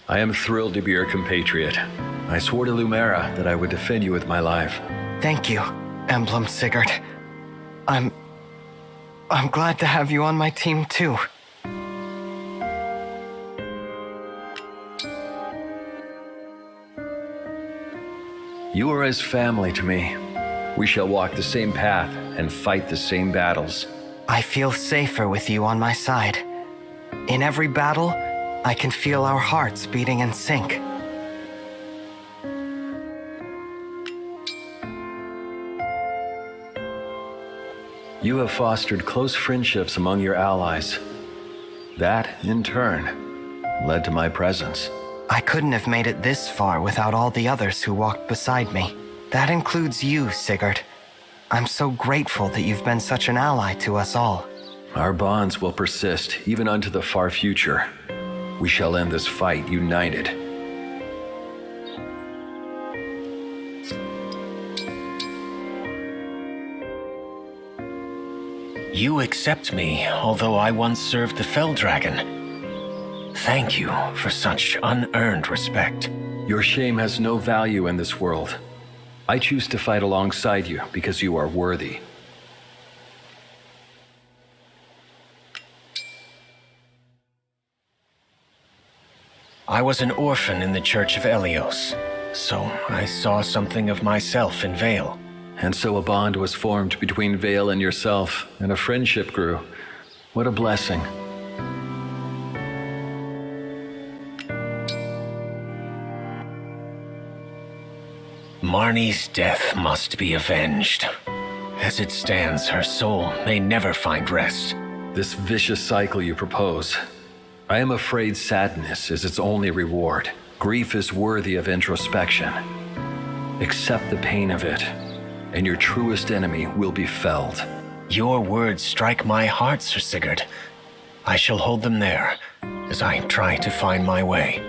I am thrilled to be your compatriot. I swore to Lumera that I would defend you with my life. Thank you, Emblem Sigurd. I'm glad to have you on my team too. You are as family to me. We shall walk the same path and fight the same battles. I feel safer with you on my side. In every battle, I can feel our hearts beating in sync. You have fostered close friendships among your allies. That, in turn, led to my presence. I couldn't have made it this far without all the others who walked beside me. That includes you, Sigurd. I'm so grateful that you've been such an ally to us all. Our bonds will persist even unto the far future. We shall end this fight united. You accept me, although I once served the Fell Dragon. Thank you for such unearned respect. Your shame has no value in this world. I choose to fight alongside you because you are worthy. I was an orphan in the Church of Elios, so I saw something of myself in Veyle. And so a bond was formed between Veyle and yourself, and a friendship grew. What a blessing. Marnie's death must be avenged. As it stands, her soul may never find rest. This vicious cycle you propose. I am afraid sadness is its only reward. Grief is worthy of introspection. Accept the pain of it, and your truest enemy will be felled. Your words strike my heart, Sir Sigurd. I shall hold them there as I try to find my way.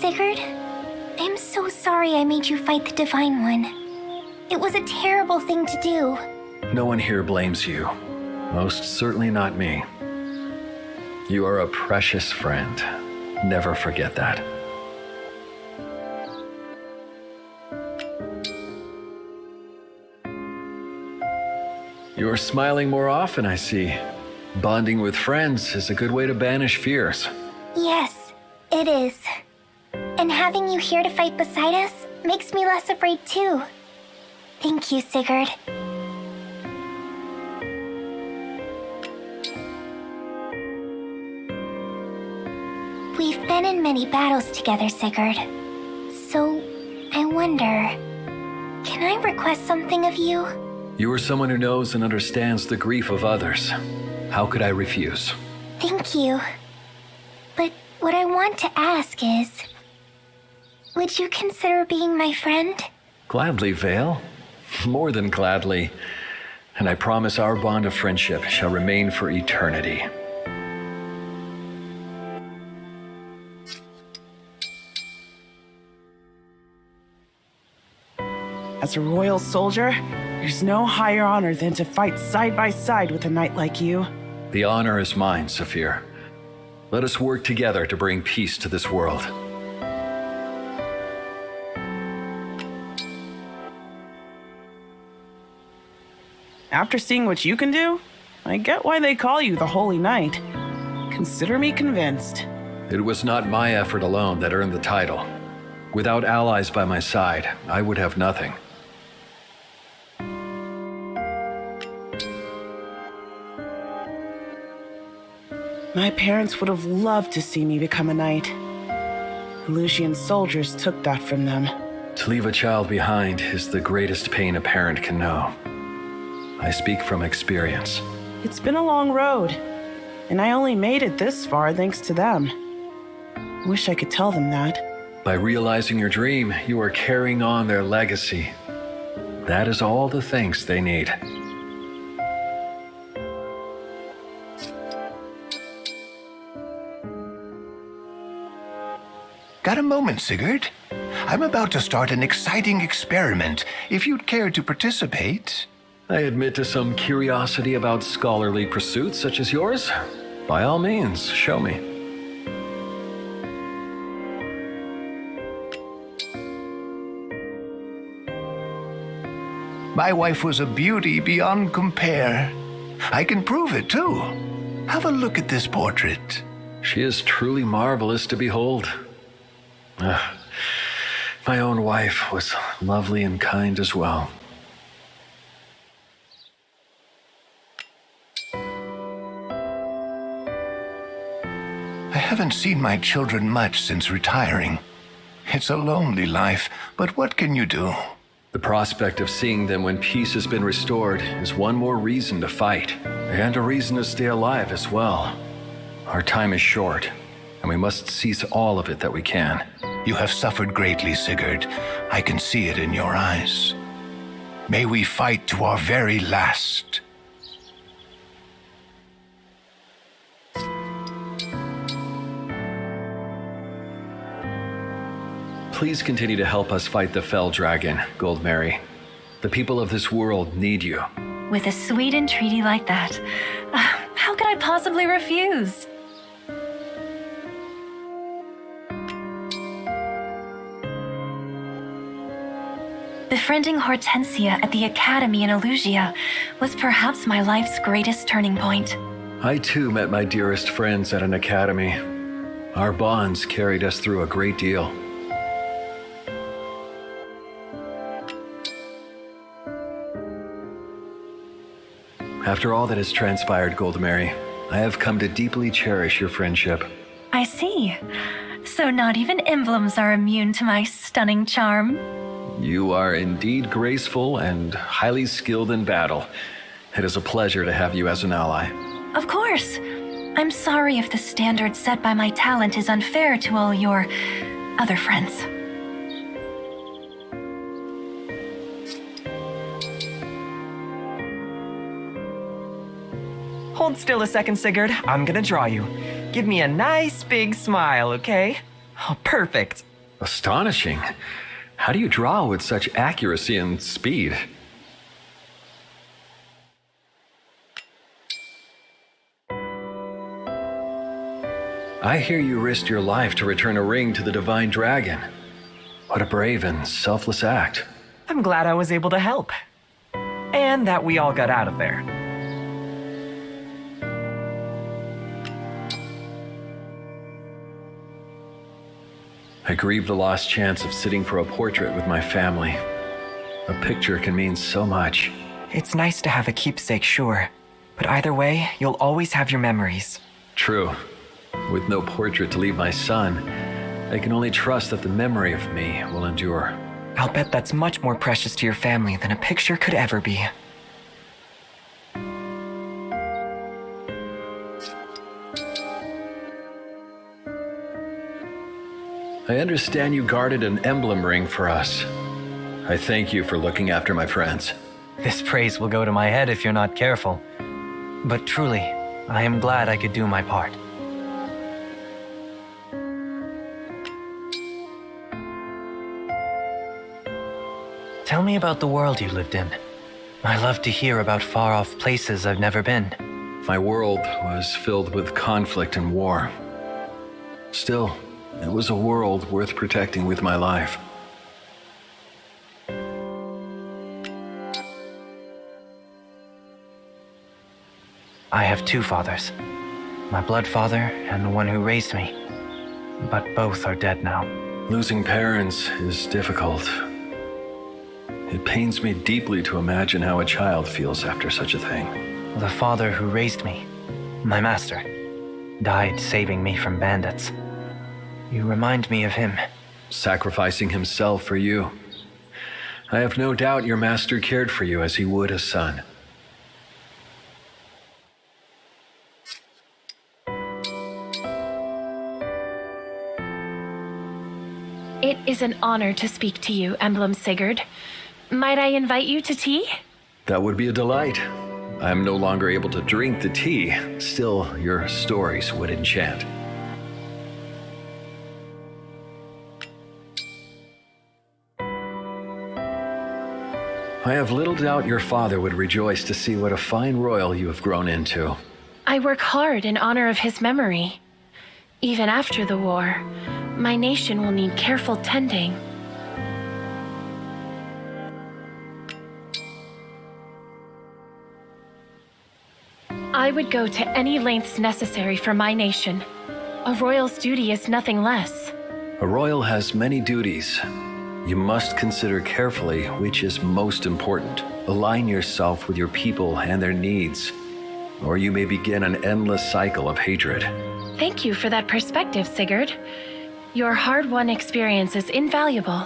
Sigurd, I'm so sorry I made you fight the Divine One. It was a terrible thing to do. No one here blames you. Most certainly not me. You are a precious friend. Never forget that. You are smiling more often, I see. Bonding with friends is a good way to banish fears. Yes, it is. And having you here to fight beside us makes me less afraid too. Thank you, Sigurd. We've been in many battles together, Sigurd. So, I wonder, can I request something of you? You are someone who knows and understands the grief of others. How could I refuse? Thank you. But what I want to ask is, would you consider being my friend? Gladly, Veyle. More than gladly. And I promise our bond of friendship shall remain for eternity. As a royal soldier, there's no higher honor than to fight side by side with a knight like you. The honor is mine, Saphir. Let us work together to bring peace to this world. After seeing what you can do, I get why they call you the Holy Knight. Consider me convinced. It was not my effort alone that earned the title. Without allies by my side, I would have nothing. My parents would have loved to see me become a knight. Lucian soldiers took that from them. To leave a child behind is the greatest pain a parent can know. I speak from experience. It's been a long road, and I only made it this far thanks to them. Wish I could tell them that. By realizing your dream, you are carrying on their legacy. That is all the thanks they need. Got a moment, Sigurd? I'm about to start an exciting experiment. If you'd care to participate... I admit to some curiosity about scholarly pursuits such as yours. By all means, show me. My wife was a beauty beyond compare. I can prove it, too. Have a look at this portrait. She is truly marvelous to behold. My own wife was lovely and kind as well. I haven't seen my children much since retiring. It's a lonely life, but what can you do? The prospect of seeing them when peace has been restored is one more reason to fight, and a reason to stay alive as well. Our time is short, and we must seize all of it that we can. You have suffered greatly, Sigurd. I can see it in your eyes. May we fight to our very last. Please continue to help us fight the Fell Dragon, Goldmary. The people of this world need you. With a sweet entreaty like that, how could I possibly refuse? Befriending Hortensia at the Academy in Elusia was perhaps my life's greatest turning point. I too met my dearest friends at an academy. Our bonds carried us through a great deal. After all that has transpired, Goldmary, I have come to deeply cherish your friendship. I see. So not even emblems are immune to my stunning charm. You are indeed graceful and highly skilled in battle. It is a pleasure to have you as an ally. Of course. I'm sorry if the standard set by my talent is unfair to all your other friends. Hold still a second, Sigurd. I'm gonna draw you. Give me a nice big smile, okay? Oh, perfect. Astonishing. How do you draw with such accuracy and speed? I hear you risked your life to return a ring to the Divine Dragon. What a brave and selfless act. I'm glad I was able to help. And that we all got out of there. I grieve the lost chance of sitting for a portrait with my family. A picture can mean so much. It's nice to have a keepsake, sure. But either way, you'll always have your memories. True. With no portrait to leave my son, I can only trust that the memory of me will endure. I'll bet that's much more precious to your family than a picture could ever be. I understand you guarded an emblem ring for us. I thank you for looking after my friends. This praise will go to my head if you're not careful. But truly, I am glad I could do my part. Tell me about the world you lived in. I love to hear about far-off places I've never been. My world was filled with conflict and war. Still, it was a world worth protecting with my life. I have two fathers. My blood father and the one who raised me. But both are dead now. Losing parents is difficult. It pains me deeply to imagine how a child feels after such a thing. The father who raised me, my master, died saving me from bandits. You remind me of him. Sacrificing himself for you. I have no doubt your master cared for you as he would a son. It is an honor to speak to you, Emblem Sigurd. Might I invite you to tea? That would be a delight. I am no longer able to drink the tea. Still, your stories would enchant. I have little doubt your father would rejoice to see what a fine royal you have grown into. I work hard in honor of his memory. Even after the war, my nation will need careful tending. I would go to any lengths necessary for my nation. A royal's duty is nothing less. A royal has many duties. You must consider carefully which is most important. Align yourself with your people and their needs, or you may begin an endless cycle of hatred. Thank you for that perspective, Sigurd. Your hard-won experience is invaluable.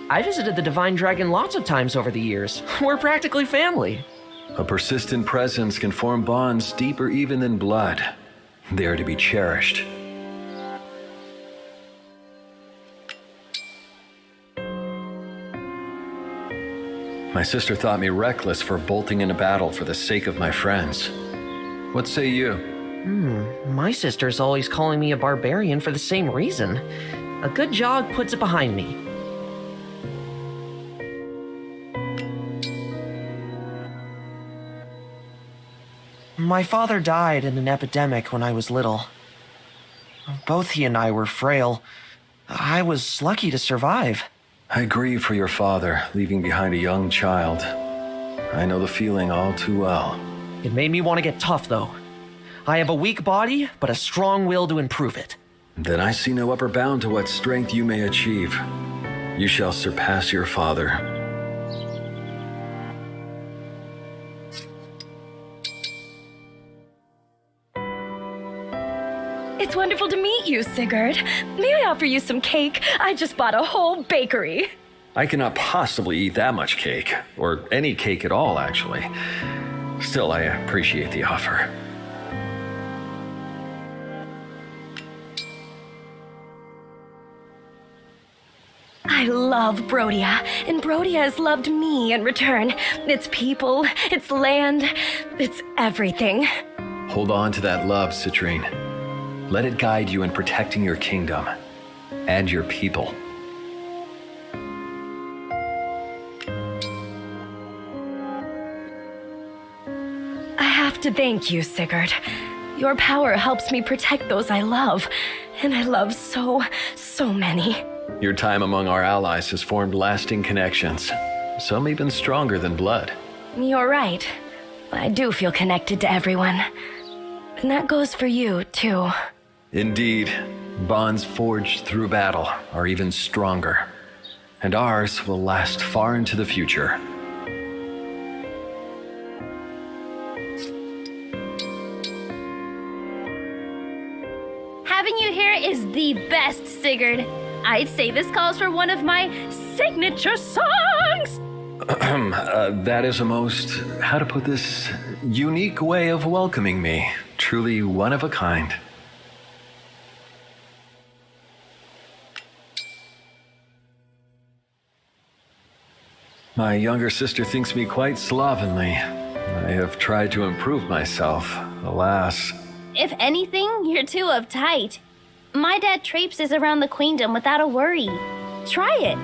I visited the Divine Dragon lots of times over the years. We're practically family. A persistent presence can form bonds deeper even than blood. They are to be cherished. My sister thought me reckless for bolting into battle for the sake of my friends. What say you? My sister's always calling me a barbarian for the same reason. A good jog puts it behind me. My father died in an epidemic when I was little. Both he and I were frail. I was lucky to survive. I grieve for your father, leaving behind a young child. I know the feeling all too well. It made me want to get tough, though. I have a weak body, but a strong will to improve it. Then I see no upper bound to what strength you may achieve. You shall surpass your father. It's wonderful to meet you, Sigurd. May I offer you some cake? I just bought a whole bakery. I cannot possibly eat that much cake, or any cake at all, actually. Still, I appreciate the offer. I love Brodia, and Brodia has loved me in return. Its people, its land, it's everything. Hold on to that love, Citrine. Let it guide you in protecting your kingdom and your people. I have to thank you, Sigurd. Your power helps me protect those I love, and I love so many. Your time among our allies has formed lasting connections, some even stronger than blood. You're right. I do feel connected to everyone. And that goes for you, too. Indeed, bonds forged through battle are even stronger, and ours will last far into the future. Having you here is the best, Sigurd. I'd say this calls for one of my signature songs. That is a most, how to put this, unique way of welcoming me. Truly one of a kind. My younger sister thinks me quite slovenly. I have tried to improve myself, alas. If anything, you're too uptight. My dad traipses around the queendom without a worry. Try it.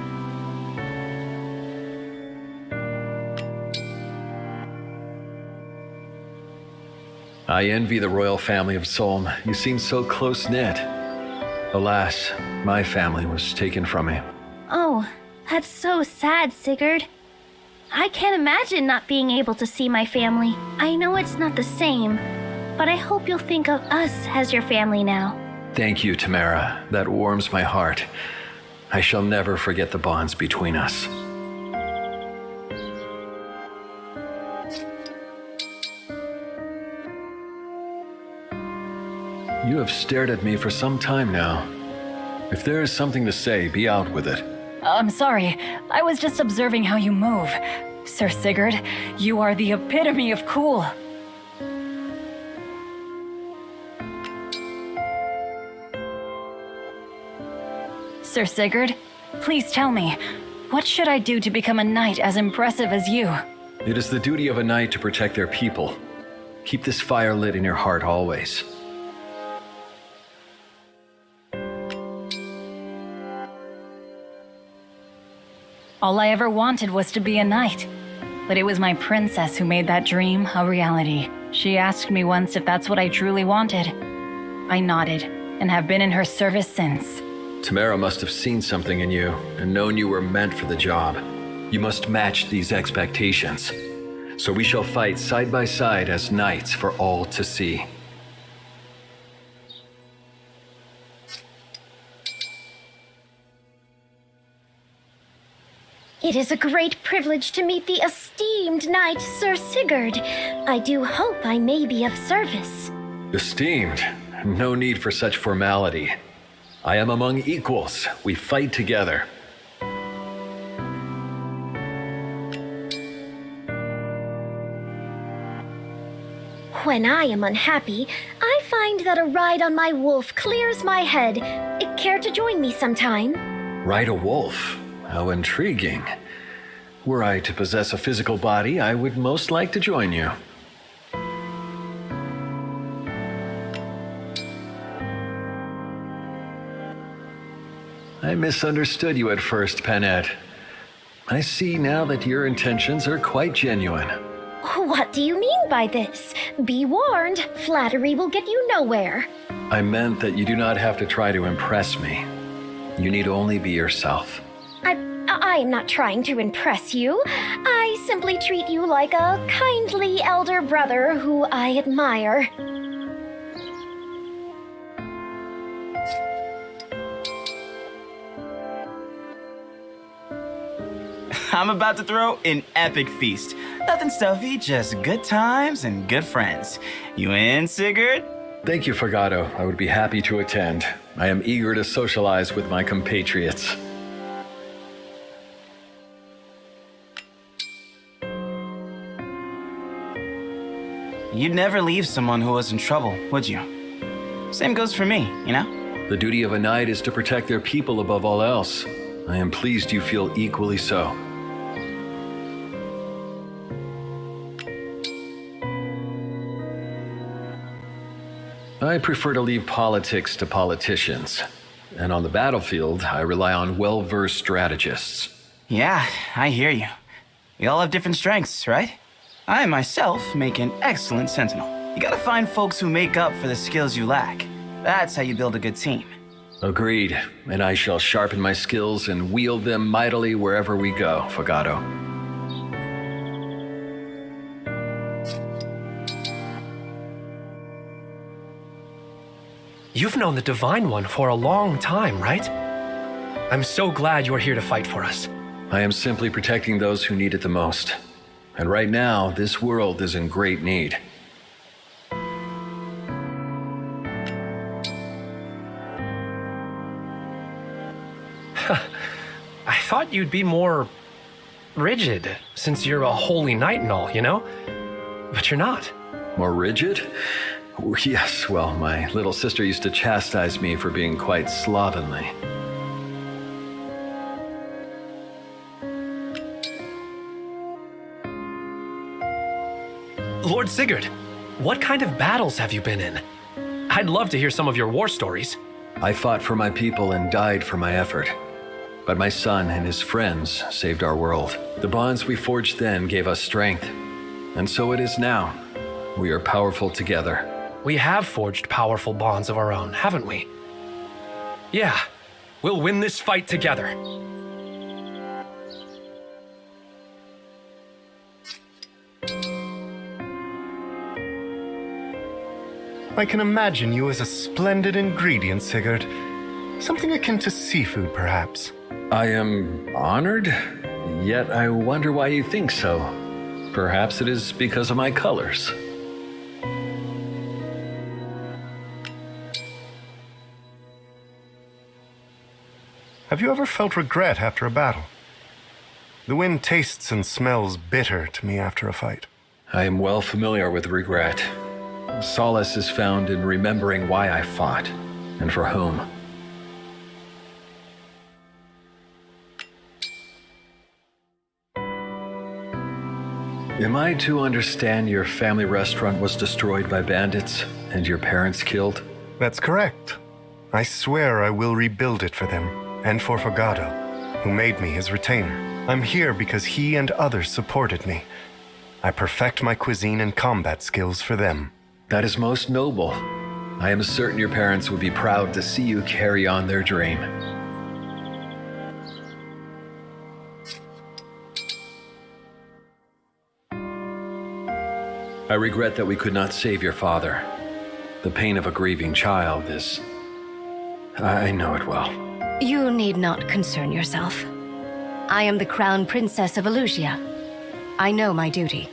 I envy the royal family of Solm. You seem so close-knit. Alas, my family was taken from me. Oh, that's so sad, Sigurd. I can't imagine not being able to see my family. I know it's not the same, but I hope you'll think of us as your family now. Thank you, Tamara. That warms my heart. I shall never forget the bonds between us. You have stared at me for some time now. If there is something to say, be out with it. I'm sorry. I was just observing how you move. Sir Sigurd, you are the epitome of cool. Sir Sigurd, please tell me, what should I do to become a knight as impressive as you? It is the duty of a knight to protect their people. Keep this fire lit in your heart always. All I ever wanted was to be a knight. But it was my princess who made that dream a reality. She asked me once if that's what I truly wanted. I nodded, and have been in her service since. Tamara must have seen something in you and known you were meant for the job. You must match these expectations. So we shall fight side by side as knights for all to see. It is a great privilege to meet the esteemed knight Sir Sigurd. I do hope I may be of service. Esteemed, no need for such formality. I am among equals. We fight together. When I am unhappy, I find that a ride on my wolf clears my head. Care to join me sometime? Ride a wolf? How intriguing. Were I to possess a physical body, I would most like to join you. I misunderstood you at first, Panette. I see now that your intentions are quite genuine. What do you mean by this? Be warned, flattery will get you nowhere. I meant that you do not have to try to impress me. You need only be yourself. I am not trying to impress you. I simply treat you like a kindly elder brother who I admire. I'm about to throw an epic feast. Nothing stuffy, just good times and good friends. You in, Sigurd? Thank you, Fagato. I would be happy to attend. I am eager to socialize with my compatriots. You'd never leave someone who was in trouble, would you? Same goes for me, you know? The duty of a knight is to protect their people above all else. I am pleased you feel equally so. I prefer to leave politics to politicians. And on the battlefield, I rely on well-versed strategists. Yeah, I hear you. We all have different strengths, right? I myself make an excellent sentinel. You gotta find folks who make up for the skills you lack. That's how you build a good team. Agreed, and I shall sharpen my skills and wield them mightily wherever we go, Fagato. You've known the Divine One for a long time, right? I'm so glad you're here to fight for us. I am simply protecting those who need it the most. And right now, this world is in great need. I thought you'd be more rigid, since you're a holy knight and all, you know? But you're not. More rigid? Yes, well, my little sister used to chastise me for being quite slovenly. Lord Sigurd, what kind of battles have you been in? I'd love to hear some of your war stories. I fought for my people and died for my effort. But my son and his friends saved our world. The bonds we forged then gave us strength. And so it is now. We are powerful together. We have forged powerful bonds of our own, haven't we? Yeah, we'll win this fight together. I can imagine you as a splendid ingredient, Sigurd. Something akin to seafood, perhaps. I am honored, yet I wonder why you think so. Perhaps it is because of my colors. Have you ever felt regret after a battle? The wind tastes and smells bitter to me after a fight. I am well familiar with regret. Solace is found in remembering why I fought, and for whom. Am I to understand your family restaurant was destroyed by bandits, and your parents killed? That's correct. I swear I will rebuild it for them, and for Fagato, who made me his retainer. I'm here because he and others supported me. I perfect my cuisine and combat skills for them. That is most noble. I am certain your parents would be proud to see you carry on their dream. I regret that we could not save your father. The pain of a grieving child is... I know it well. You need not concern yourself. I am the Crown Princess of Elusia. I know my duty.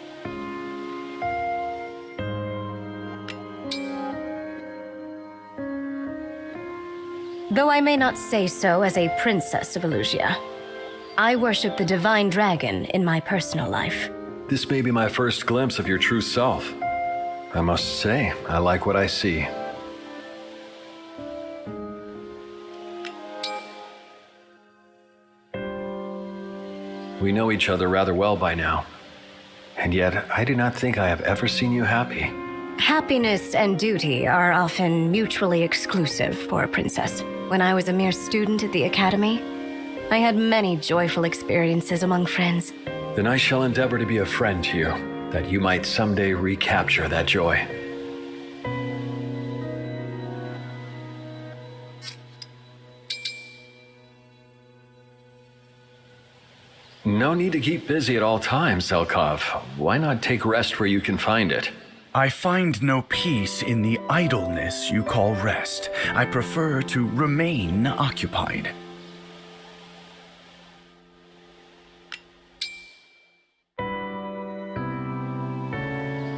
Though I may not say so as a princess of Elusia, I worship the divine dragon in my personal life. This may be my first glimpse of your true self. I must say, I like what I see. We know each other rather well by now, and yet I do not think I have ever seen you happy. Happiness and duty are often mutually exclusive for a princess. When I was a mere student at the academy, I had many joyful experiences among friends. Then I shall endeavor to be a friend to you, that you might someday recapture that joy. No need to keep busy at all times, Zelkov. Why not take rest where you can find it? I find no peace in the idleness you call rest. I prefer to remain occupied.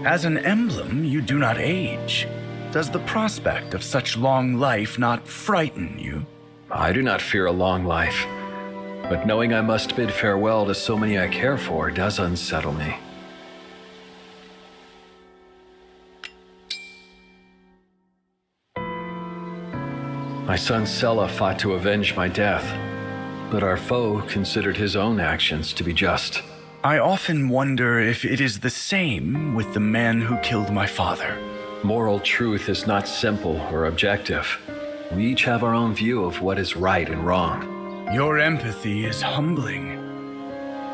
As an emblem, you do not age. Does the prospect of such long life not frighten you? I do not fear a long life, but knowing I must bid farewell to so many I care for does unsettle me. My son Sela fought to avenge my death, but our foe considered his own actions to be just. I often wonder if it is the same with the man who killed my father. Moral truth is not simple or objective. We each have our own view of what is right and wrong. Your empathy is humbling.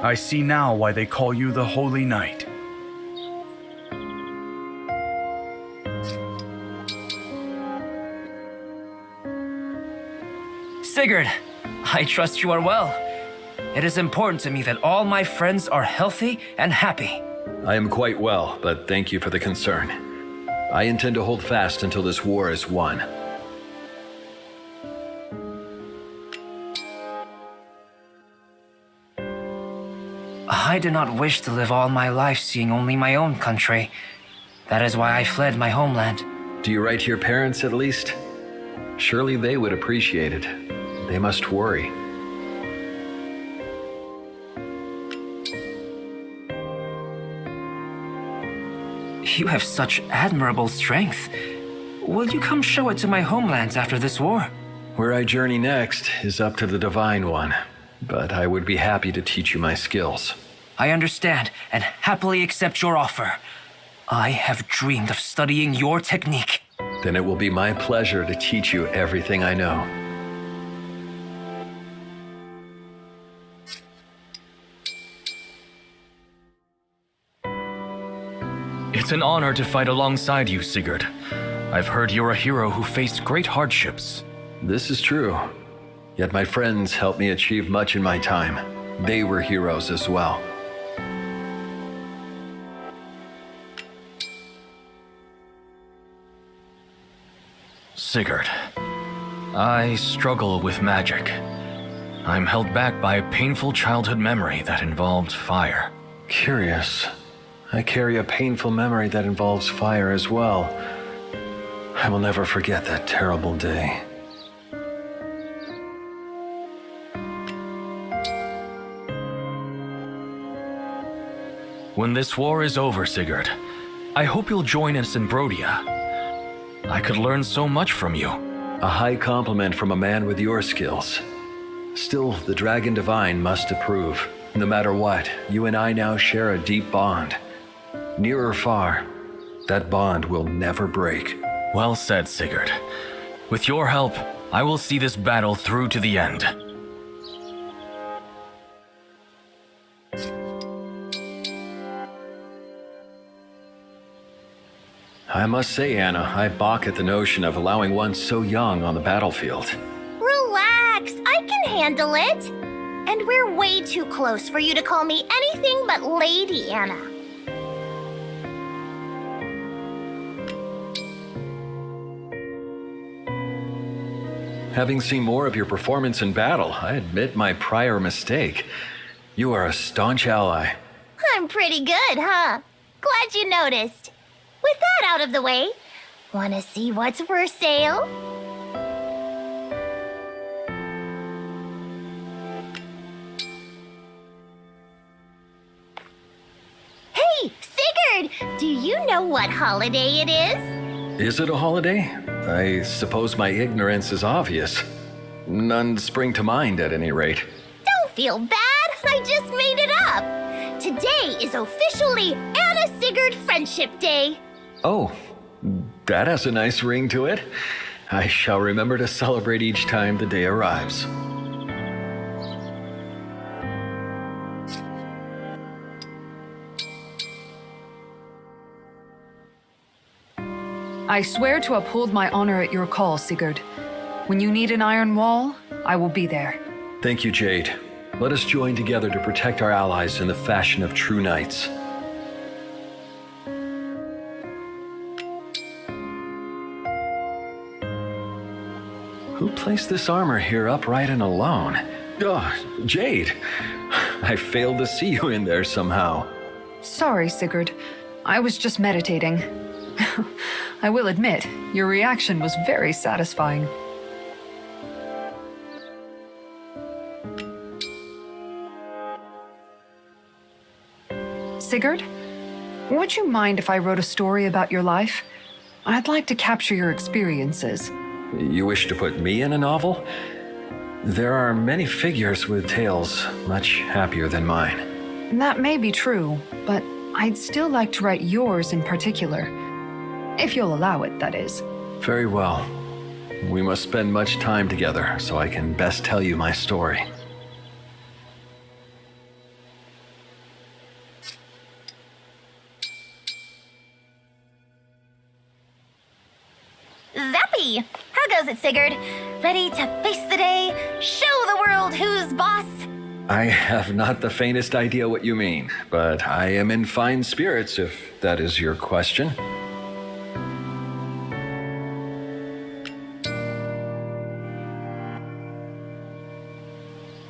I see now why they call you the Holy Knight. Sigurd, I trust you are well. It is important to me that all my friends are healthy and happy. I am quite well, but thank you for the concern. I intend to hold fast until this war is won. I do not wish to live all my life seeing only my own country. That is why I fled my homeland. Do you write to your parents at least? Surely they would appreciate it. They must worry. You have such admirable strength. Will you come show it to my homelands after this war? Where I journey next is up to the Divine One, but I would be happy to teach you my skills. I understand and happily accept your offer. I have dreamed of studying your technique. Then it will be my pleasure to teach you everything I know. It's an honor to fight alongside you, Sigurd. I've heard you're a hero who faced great hardships. This is true. Yet my friends helped me achieve much in my time. They were heroes as well. Sigurd, I struggle with magic. I'm held back by a painful childhood memory that involved fire. Curious. I carry a painful memory that involves fire as well. I will never forget that terrible day. When this war is over, Sigurd, I hope you'll join us in Brodia. I could learn so much from you. A high compliment from a man with your skills. Still, the Dragon Divine must approve. No matter what, you and I now share a deep bond. Near or far, that bond will never break. Well said, Sigurd. With your help, I will see this battle through to the end. I must say, Anna, I balk at the notion of allowing one so young on the battlefield. Relax, I can handle it. And we're way too close for you to call me anything but Lady Anna. Having seen more of your performance in battle, I admit my prior mistake. You are a staunch ally. I'm pretty good, huh? Glad you noticed. With that out of the way, wanna see what's for sale? Hey, Sigurd! Do you know what holiday it is? Is it a holiday? I suppose my ignorance is obvious. None spring to mind at any rate. Don't feel bad, I just made it up. Today is officially Anna Sigurd Friendship Day. Oh, that has a nice ring to it. I shall remember to celebrate each time the day arrives. I swear to uphold my honor at your call, Sigurd. When you need an iron wall, I will be there. Thank you, Jade. Let us join together to protect our allies in the fashion of true knights. Who placed this armor here upright and alone? Oh, Jade! I failed to see you in there somehow. Sorry, Sigurd. I was just meditating. I will admit, your reaction was very satisfying. Sigurd, would you mind if I wrote a story about your life? I'd like to capture your experiences. You wish to put me in a novel? There are many figures with tales much happier than mine. That may be true, but I'd still like to write yours in particular. If you'll allow it, that is. Very well. We must spend much time together so I can best tell you my story. Zappy! How goes it, Sigurd? Ready to face the day? Show the world who's boss? I have not the faintest idea what you mean, but I am in fine spirits if that is your question.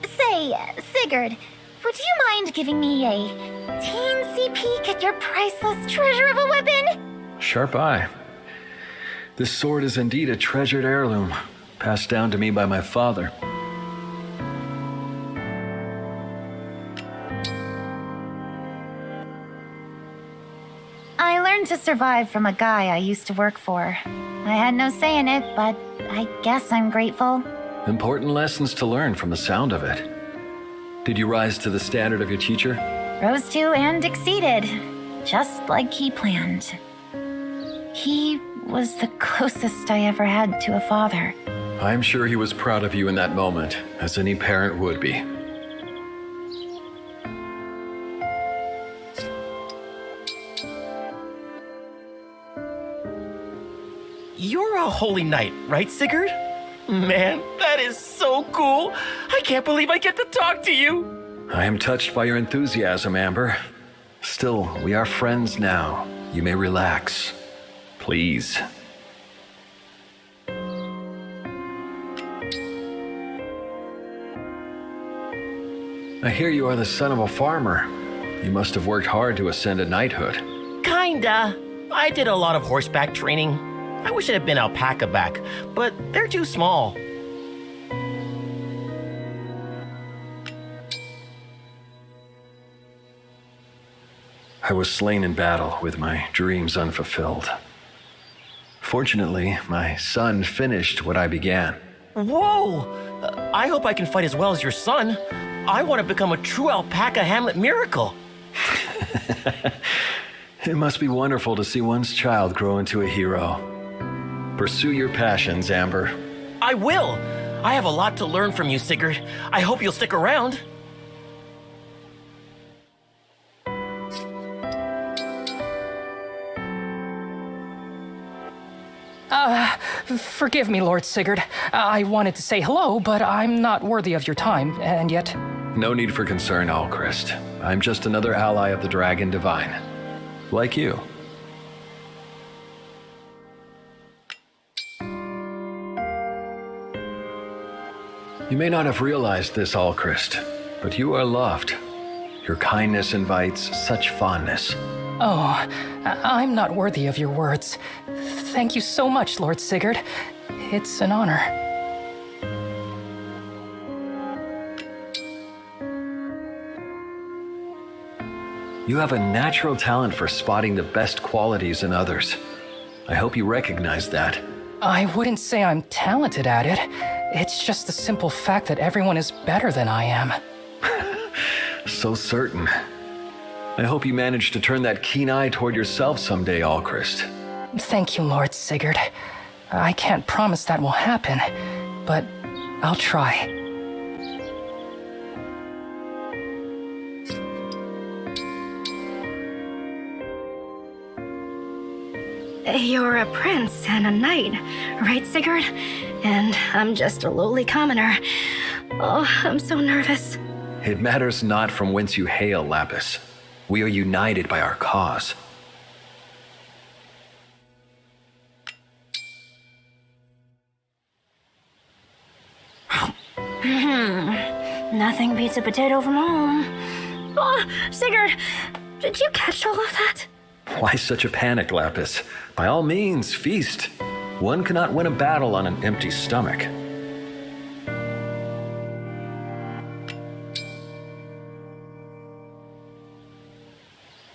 Say, Sigurd, would you mind giving me a teensy peek at your priceless treasure of a weapon? Sharp eye. This sword is indeed a treasured heirloom, passed down to me by my father. I learned to survive from a guy I used to work for. I had no say in it, but I guess I'm grateful. Important lessons to learn from the sound of it. Did you rise to the standard of your teacher? Rose to and exceeded, just like he planned. He was the closest I ever had to a father. I'm sure he was proud of you in that moment, as any parent would be. You're a holy knight, right, Sigurd? Man, that is so cool! I can't believe I get to talk to you! I am touched by your enthusiasm, Amber. Still, we are friends now. You may relax. Please. I hear you are the son of a farmer. You must have worked hard to ascend to knighthood. Kinda. I did a lot of horseback training. I wish it had been alpaca back, but they're too small. I was slain in battle with my dreams unfulfilled. Fortunately, my son finished what I began. Whoa! I hope I can fight as well as your son. I want to become a true alpaca Hamlet miracle. It must be wonderful to see one's child grow into a hero. Pursue your passions, Amber. I will! I have a lot to learn from you, Sigurd. I hope you'll stick around. Forgive me, Lord Sigurd. I wanted to say hello, but I'm not worthy of your time, and yet... No need for concern, Alchrist. I'm just another ally of the Dragon Divine. Like you. You may not have realized this, Alchrist, but you are loved. Your kindness invites such fondness. Oh, I'm not worthy of your words. Thank you so much, Lord Sigurd. It's an honor. You have a natural talent for spotting the best qualities in others. I hope you recognize that. I wouldn't say I'm talented at it. It's just the simple fact that everyone is better than I am. So certain. I hope you manage to turn that keen eye toward yourself someday, Alchrist. Thank you, Lord Sigurd. I can't promise that will happen, but I'll try. You're a prince and a knight, right, Sigurd? And I'm just a lowly commoner. Oh, I'm so nervous. It matters not from whence you hail, Lapis. We are united by our cause. Nothing beats a potato from home. Oh, Sigurd, did you catch all of that? Why such a panic, Lapis? By all means, feast. One cannot win a battle on an empty stomach.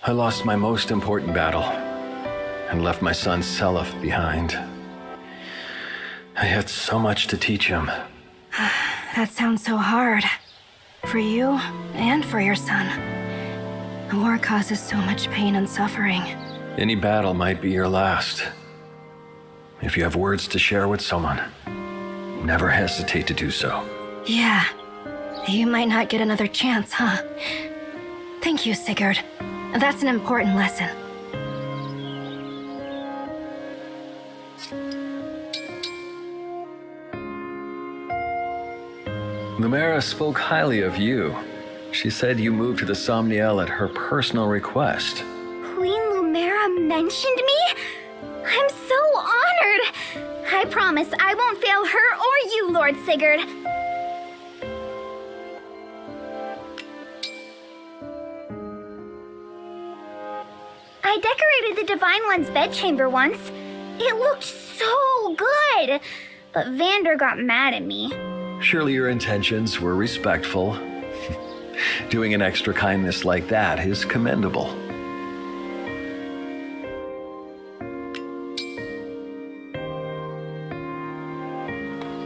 I lost my most important battle and left my son Seliph behind. I had so much to teach him. That sounds so hard. For you and for your son. The war causes so much pain and suffering. Any battle might be your last. If you have words to share with someone, never hesitate to do so. Yeah. You might not get another chance, huh? Thank you, Sigurd. That's an important lesson. Lumera spoke highly of you. She said you moved to the Somniel at her personal request. Queen Lumera mentioned me? I'm so honored. I promise I won't fail her or you, Lord Sigurd. I decorated the Divine One's bedchamber once. It looked so good. But Vander got mad at me. Surely your intentions were respectful. Doing an extra kindness like that is commendable.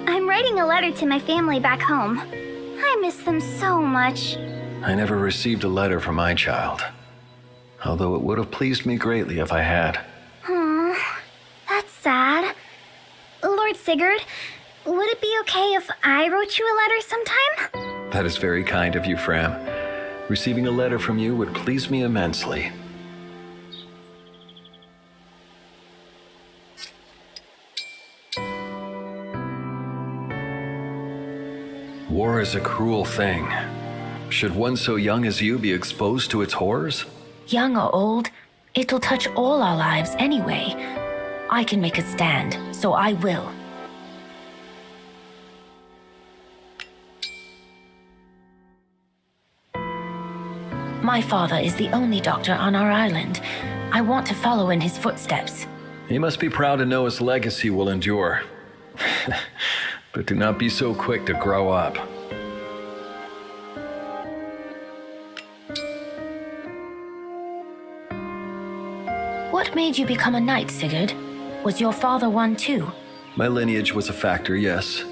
I'm writing a letter to my family back home. I miss them so much. I never received a letter from my child, although it would have pleased me greatly if I had. Aw, that's sad. Lord Sigurd, would it be okay if I wrote you a letter sometime? That is very kind of you, Fram. Receiving a letter from you would please me immensely. War is a cruel thing. Should one so young as you be exposed to its horrors? Young or old, it'll touch all our lives anyway. I can make a stand, so I will. My father is the only doctor on our island. I want to follow in his footsteps. He must be proud to know his legacy will endure. But do not be so quick to grow up. What made you become a knight, Sigurd? Was your father one too? My lineage was a factor, yes.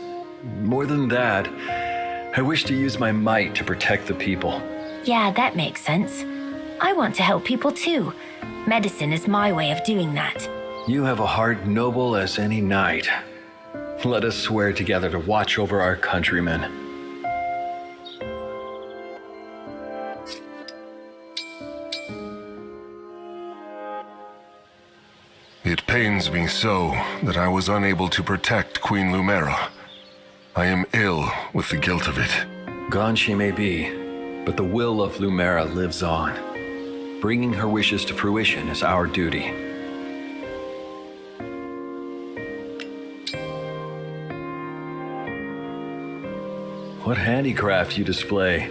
More than that, I wish to use my might to protect the people. Yeah, that makes sense. I want to help people too. Medicine is my way of doing that. You have a heart noble as any knight. Let us swear together to watch over our countrymen. It pains me so that I was unable to protect Queen Lumera. I am ill with the guilt of it. Gone she may be, but the will of Lumera lives on. Bringing her wishes to fruition is our duty. What handicraft you display.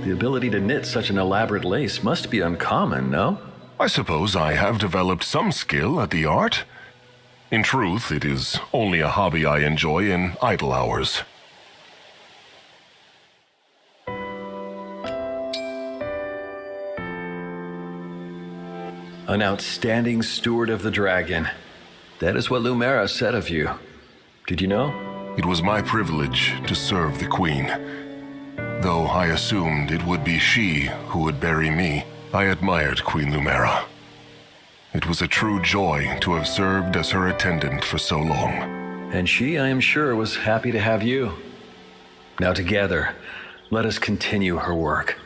The ability to knit such an elaborate lace must be uncommon, no? I suppose I have developed some skill at the art. In truth, it is only a hobby I enjoy in idle hours. An outstanding steward of the dragon. That is what Lumera said of you. Did you know? It was my privilege to serve the Queen. Though I assumed it would be she who would bury me, I admired Queen Lumera. It was a true joy to have served as her attendant for so long. And she, I am sure, was happy to have you. Now together, let us continue her work.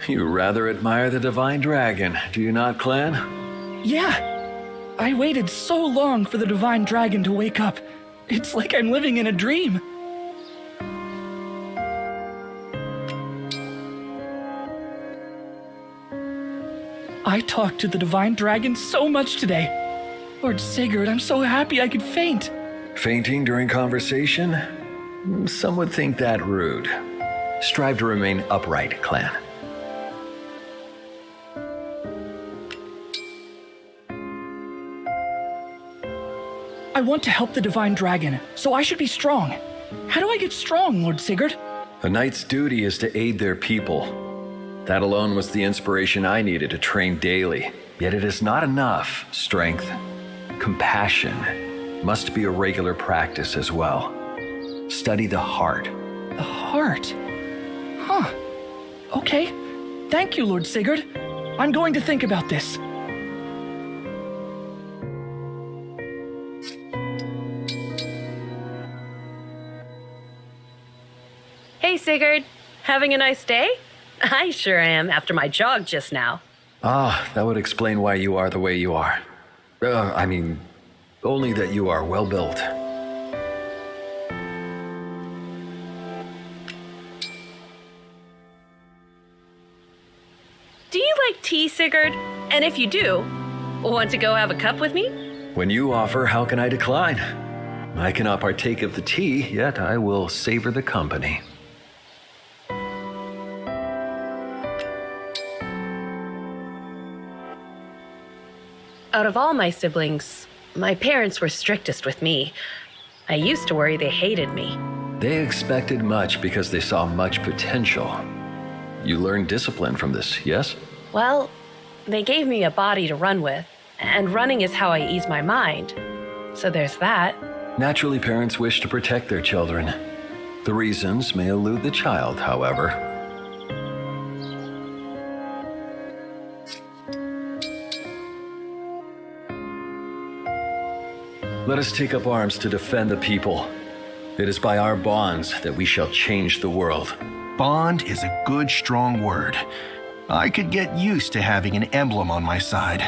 You rather admire the divine dragon, do you not, Clan? Yeah. I waited so long for the divine dragon to wake up. It's like I'm living in a dream. I talked to the divine dragon so much today. Lord Sigurd, I'm so happy I could faint. Fainting during conversation? Some would think that rude. Strive to remain upright, Clan. I want to help the divine dragon, so I should be strong. How do I get strong, Lord Sigurd? A knight's duty is to aid their people. That alone was the inspiration I needed to train daily. Yet it is not enough. Strength, compassion must be a regular practice as well. Study the heart. The heart? Huh. Okay. Thank you, Lord Sigurd. I'm going to think about this. Hey, Sigurd. Having a nice day? I sure am after my jog just now. Ah, that would explain why you are the way you are. Only that you are well built. Do you like tea, Sigurd? And if you do, want to go have a cup with me? When you offer, how can I decline? I cannot partake of the tea, yet I will savor the company. Out of all my siblings, my parents were strictest with me. I used to worry they hated me. They expected much because they saw much potential. You learned discipline from this, yes? Well, they gave me a body to run with, and running is how I ease my mind. So there's that. Naturally, parents wish to protect their children. The reasons may elude the child, however. Let us take up arms to defend the people. It is by our bonds that we shall change the world. Bond is a good, strong word. I could get used to having an emblem on my side.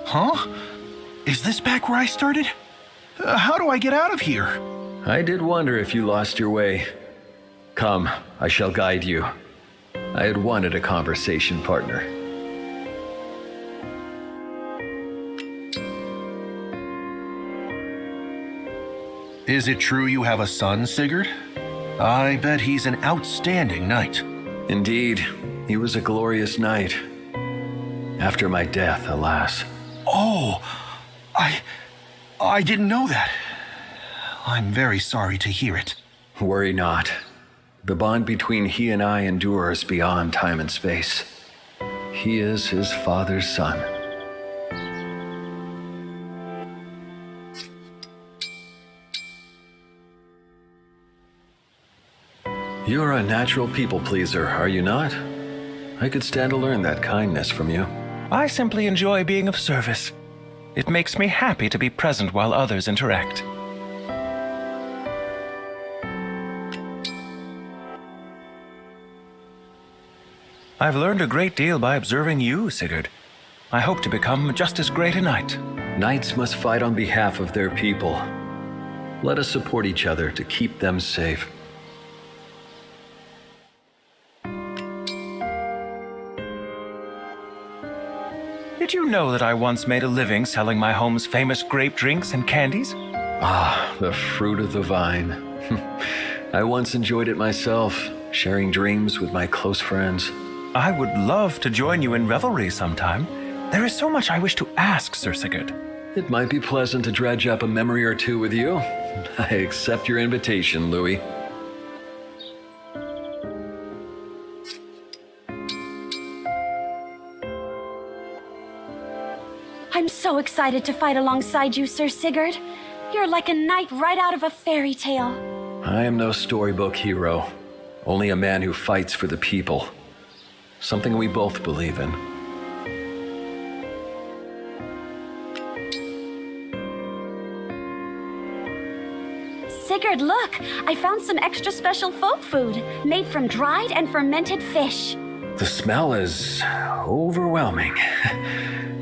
Huh? Is this back where I started? How do I get out of here? I did wonder if you lost your way. Come, I shall guide you. I had wanted a conversation partner. Is it true you have a son, Sigurd? I bet he's an outstanding knight. Indeed, he was a glorious knight. After my death, alas. Oh, I didn't know that. I'm very sorry to hear it. Worry not. The bond between he and I endures beyond time and space. He is his father's son. You're a natural people pleaser, are you not? I could stand to learn that kindness from you. I simply enjoy being of service. It makes me happy to be present while others interact. I've learned a great deal by observing you, Sigurd. I hope to become just as great a knight. Knights must fight on behalf of their people. Let us support each other to keep them safe. Did you know that I once made a living selling my home's famous grape drinks and candies? Ah, the fruit of the vine. I once enjoyed it myself, sharing dreams with my close friends. I would love to join you in revelry sometime. There is so much I wish to ask, Sir Sigurd. It might be pleasant to dredge up a memory or two with you. I accept your invitation, Louis. I'm so excited to fight alongside you, Sir Sigurd. You're like a knight right out of a fairy tale. I am no storybook hero, only a man who fights for the people. Something we both believe in. Sigurd, look! I found some extra special folk food, made from dried and fermented fish. The smell is overwhelming.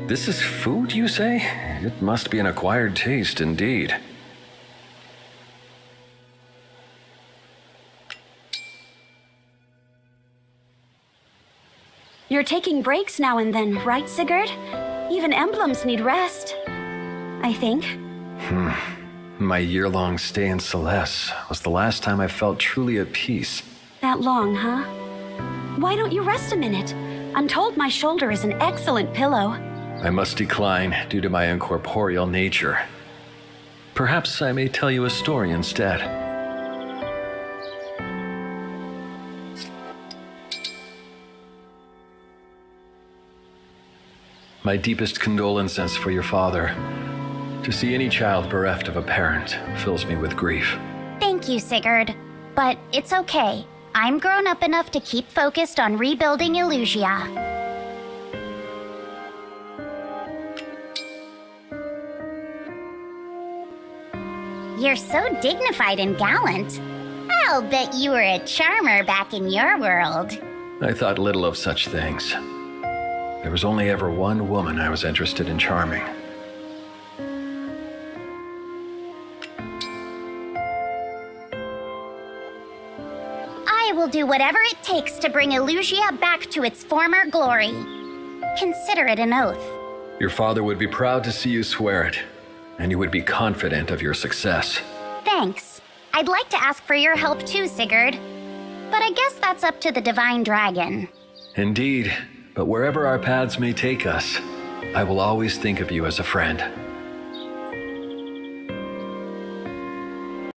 This is food, you say? It must be an acquired taste indeed. You're taking breaks now and then, right, Sigurd? Even emblems need rest, I think. My year-long stay in Celeste was the last time I felt truly at peace. That long, huh? Why don't you rest a minute? I'm told my shoulder is an excellent pillow. I must decline due to my incorporeal nature. Perhaps I may tell you a story instead. My deepest condolences for your father. To see any child bereft of a parent fills me with grief. Thank you, Sigurd. But it's okay. I'm grown up enough to keep focused on rebuilding Illusia. You're so dignified and gallant. I'll bet you were a charmer back in your world. I thought little of such things. There was only ever one woman I was interested in charming. I will do whatever it takes to bring Illusia back to its former glory. Consider it an oath. Your father would be proud to see you swear it, and you would be confident of your success. Thanks. I'd like to ask for your help too, Sigurd. But I guess that's up to the Divine Dragon. Indeed, but wherever our paths may take us, I will always think of you as a friend.